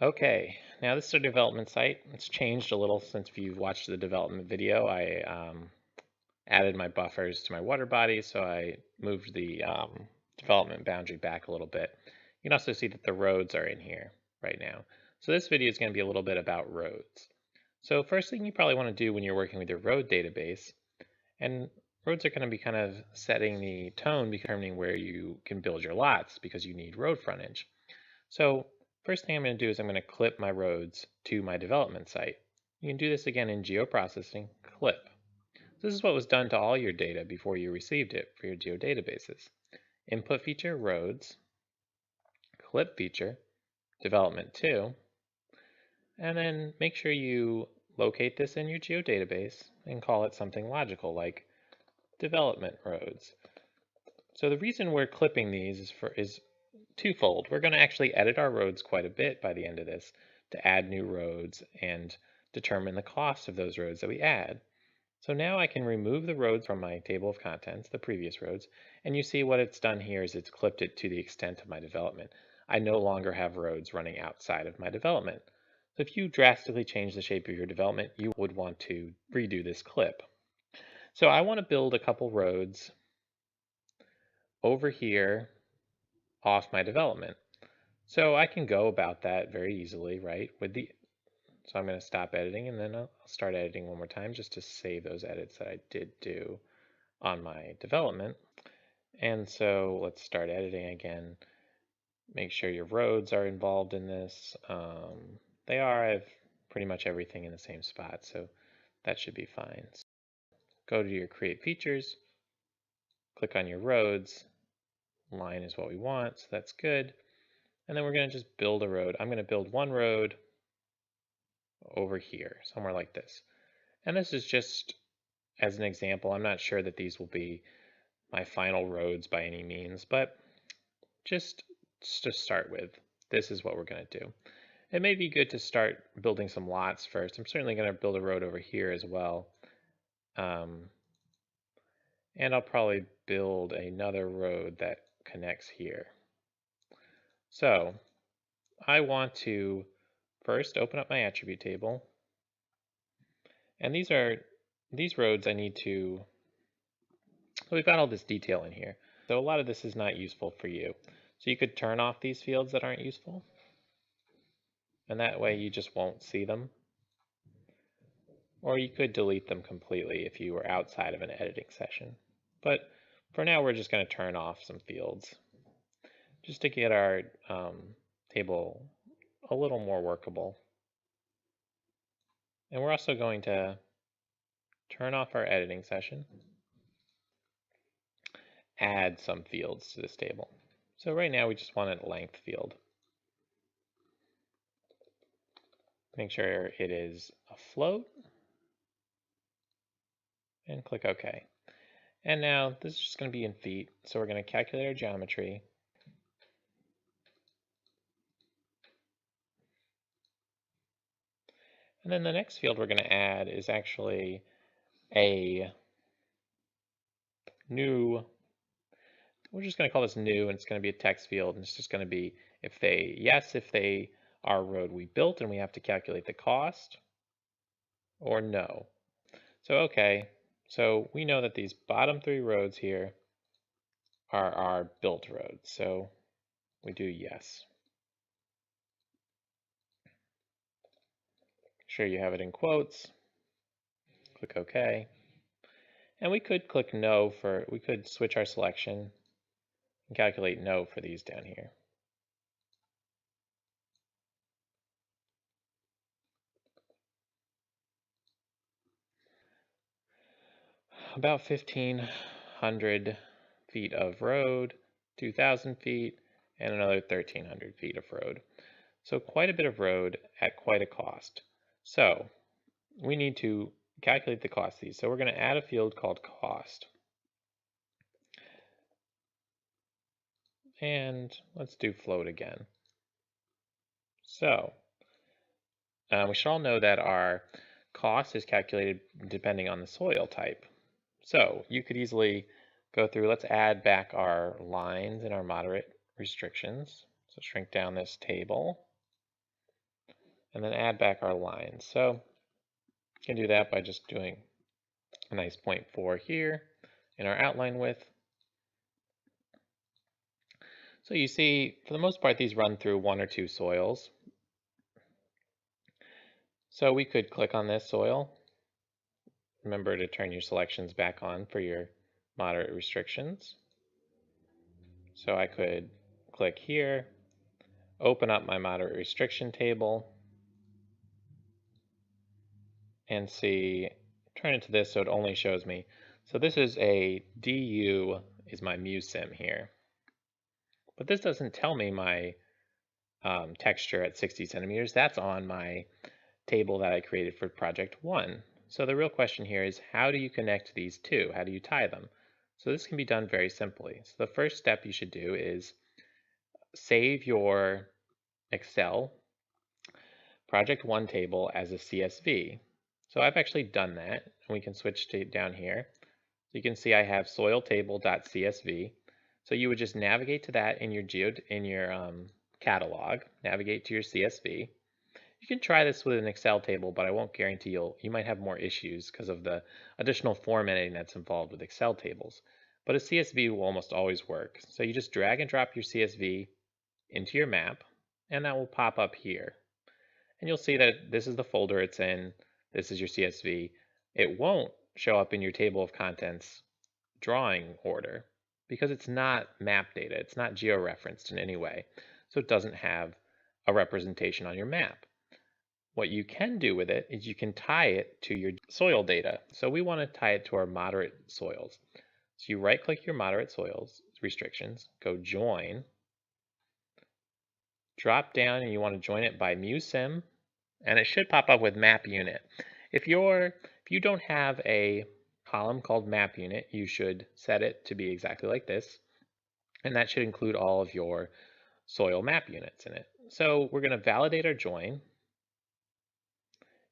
Okay, now this is our development site. It's changed a little since you've watched the development video. I added my buffers to my water body, so I moved the development boundary back a little bit. You can also see that the roads are in here right now. So this video is going to be a little bit about roads. So first thing you probably want to do when you're working with your road database, and roads are going to be kind of setting the tone, determining where you can build your lots because you need road frontage. So first thing I'm going to do is I'm going to clip my roads to my development site. You can do this again in geoprocessing, clip. This is what was done to all your data before you received it for your geodatabases. Input feature, roads, clip feature, development 2, and then make sure you locate this in your geodatabase and call it something logical like development roads. So the reason we're clipping these is twofold. We're going to actually edit our roads quite a bit by the end of this to add new roads and determine the cost of those roads that we add. So now I can remove the roads from my table of contents, the previous roads, and you see what it's done here is it's clipped it to the extent of my development. I no longer have roads running outside of my development. So if you drastically change the shape of your development, you would want to redo this clip. So I want to build a couple roads over here off my development. So I can go about that very easily, right? So I'm going to stop editing and then I'll start editing one more time just to save those edits that I did do on my development. And so let's start editing again. Make sure your roads are involved in this. They are. I have pretty much everything in the same spot, so that should be fine. So go to your create features, click on your roads. Line is what we want, so that's good. And then we're going to just build a road. I'm going to build one road over here, somewhere like this. And this is just as an example. I'm not sure that these will be my final roads by any means, but just to start with, this is what we're going to do. It may be good to start building some lots first. I'm certainly going to build a road over here as well. And I'll probably build another road that connects here. So I want to first open up my attribute table. And these roads I need to, we've got all this detail in here. So a lot of this is not useful for you. So you could turn off these fields that aren't useful. And that way you just won't see them. Or you could delete them completely if you were outside of an editing session. But for now, we're just going to turn off some fields just to get our table a little more workable. And we're also going to turn off our editing session, add some fields to this table. So right now we just want a length field. Make sure it is a float and click OK. And now this is just going to be in feet. So we're going to calculate our geometry. And then the next field we're going to add is actually a new, we're just going to call this new, and it's going to be a text field, and it's just going to be if they are a road we built and we have to calculate the cost, or no. So okay, so we know that these bottom 3 roads here are our built roads, so we do yes. Make sure you have it in quotes, click OK. And we could click no for, we could switch our selection and calculate no for these down here. About 1,500 feet of road, 2,000 feet, and another 1,300 feet of road. So quite a bit of road at quite a cost. So we need to calculate the cost of these. So we're going to add a field called cost. And let's do float again. So we should all know that our cost is calculated depending on the soil type. So you could easily go through, let's add back our lines and our moderate restrictions. So shrink down this table. and then add back our lines. So you can do that by just doing a nice 0.4 here in our outline width. So you see, for the most part, these run through one or two soils. So we could click on this soil. Remember to turn your selections back on for your moderate restrictions. So I could click here, open up my moderate restriction table, and see, turn it to this so it only shows me. So this is a DU is my MuSim here. But this doesn't tell me my texture at 60 centimeters. That's on my table that I created for project 1. So the real question here is, how do you connect these two? How do you tie them? So this can be done very simply. So the first step you should do is save your Excel project 1 table as a CSV. So I've actually done that, and we can switch to down here. So you can see I have soiltable.csv. So you would just navigate to that in your catalog, navigate to your CSV. You can try this with an Excel table, but I won't guarantee you might have more issues because of the additional formatting that's involved with Excel tables. But a CSV will almost always work. So you just drag and drop your CSV into your map, and that will pop up here. And you'll see that this is the folder it's in, this is your CSV. It won't show up in your table of contents drawing order because it's not map data, it's not georeferenced in any way. So it doesn't have a representation on your map. What you can do with it is you can tie it to your soil data. So we want to tie it to our moderate soils. So you right click your moderate soils restrictions, go join, drop down and you want to join it by MuSim, and it should pop up with map unit. If you don't have a column called map unit, you should set it to be exactly like this, and that should include all of your soil map units in it. So we're going to validate our join.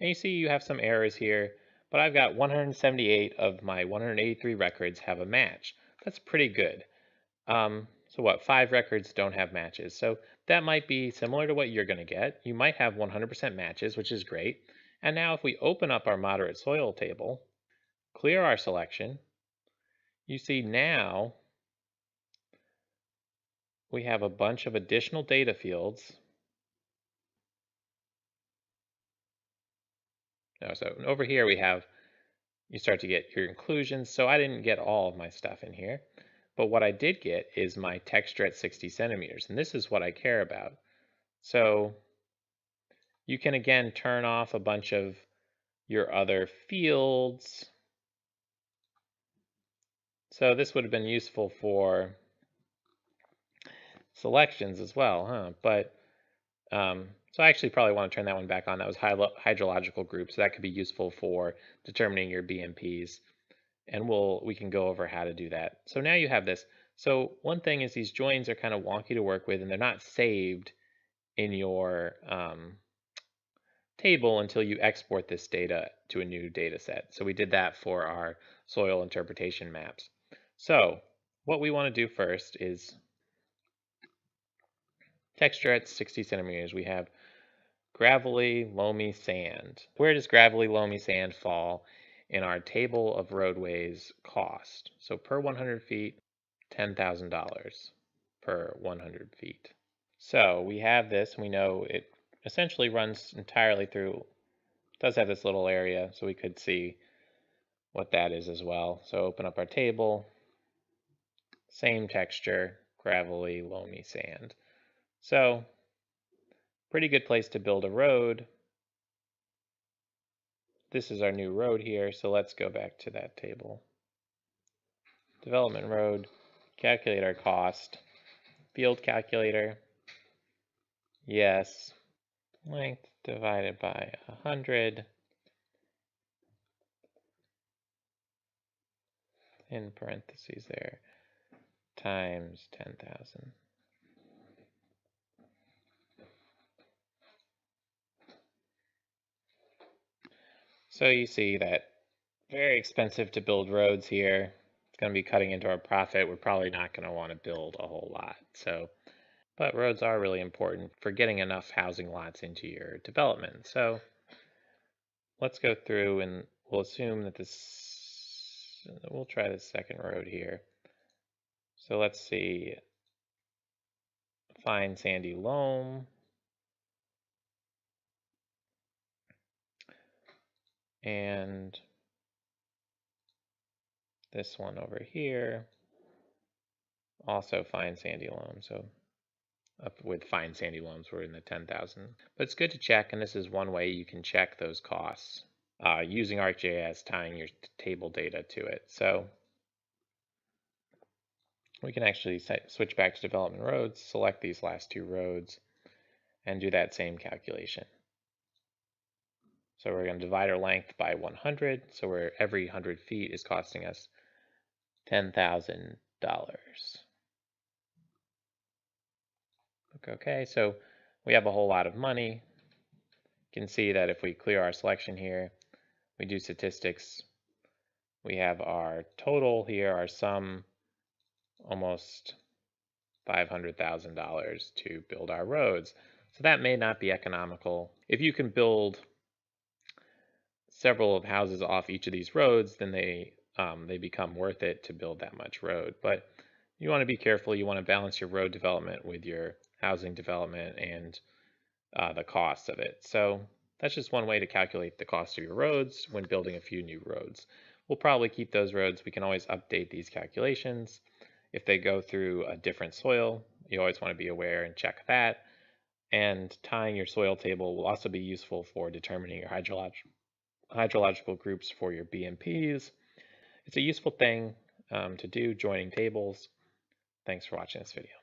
And you see you have some errors here, but I've got 178 of my 183 records have a match. That's pretty good. So what, 5 records don't have matches. So that might be similar to what you're going to get. You might have 100% matches, which is great. And now if we open up our moderate soil table, clear our selection, you see now we have a bunch of additional data fields. So over here you start to get your inclusions. So I didn't get all of my stuff in here, but what I did get is my texture at 60 centimeters, and this is what I care about. So you can again turn off a bunch of your other fields. So this would have been useful for selections as well, huh? But so I actually probably want to turn that one back on. That was hydrological group, so that could be useful for determining your BMPs. And we can go over how to do that. So now you have this. So one thing is these joins are kind of wonky to work with, and they're not saved in your table until you export this data to a new data set. So we did that for our soil interpretation maps. So what we want to do first is texture at 60 centimeters. We have gravelly, loamy sand. Where does gravelly, loamy sand fall in our table of roadways cost? So per 100 feet, $10,000 per 100 feet. So we have this, and we know it essentially runs entirely through, it does have this little area, so we could see what that is as well. So open up our table, same texture, gravelly, loamy sand. So pretty good place to build a road. This is our new road here, so let's go back to that table. Development road, calculate our cost, field calculator, yes, length divided by 100, in parentheses there, times 10,000. So you see that very expensive to build roads here. It's going to be cutting into our profit. We're probably not going to want to build a whole lot. So but roads are really important for getting enough housing lots into your development. So let's go through and we'll assume that we'll try the second road here. So let's see, fine sandy loam. And this one over here, also fine sandy loam. So up with fine sandy loams, we're in the 10,000. But it's good to check, and this is one way you can check those costs using ArcGIS, tying your table data to it. So we can actually switch back to development roads, select these last two roads, and do that same calculation. So we're going to divide our length by 100, so every 100 feet is costing us $10,000. Okay, so we have a whole lot of money. You can see that if we clear our selection here, we do statistics, we have our total here, our sum, almost $500,000 to build our roads. So that may not be economical. If you can build several of houses off each of these roads, then they become worth it to build that much road. But you want to be careful. You want to balance your road development with your housing development and the cost of it. So that's just one way to calculate the cost of your roads when building a few new roads. We'll probably keep those roads. We can always update these calculations. If they go through a different soil, you always want to be aware and check that. And tying your soil table will also be useful for determining your hydrological groups for your BMPs. It's a useful thing to do, joining tables. Thanks for watching this video.